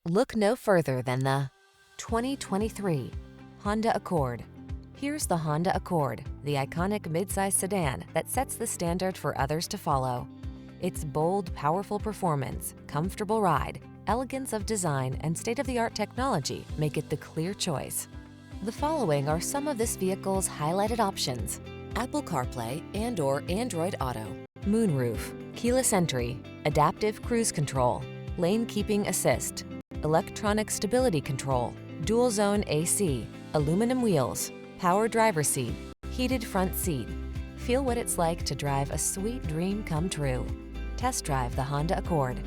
Look no further than the 2023 Honda Accord. Here's the Honda Accord, the iconic midsize sedan that sets the standard for others to follow. Its bold, powerful performance, comfortable ride, elegance of design, and state-of-the-art technology make it the clear choice. The following are some of this vehicle's highlighted options: Apple CarPlay and/or Android Auto, moonroof, keyless entry, adaptive cruise control, lane keeping assist, electronic stability control, dual zone AC, aluminum wheels, power driver's seat, heated front seat. Feel what it's like to drive a sweet dream come true. Test drive the Honda Accord.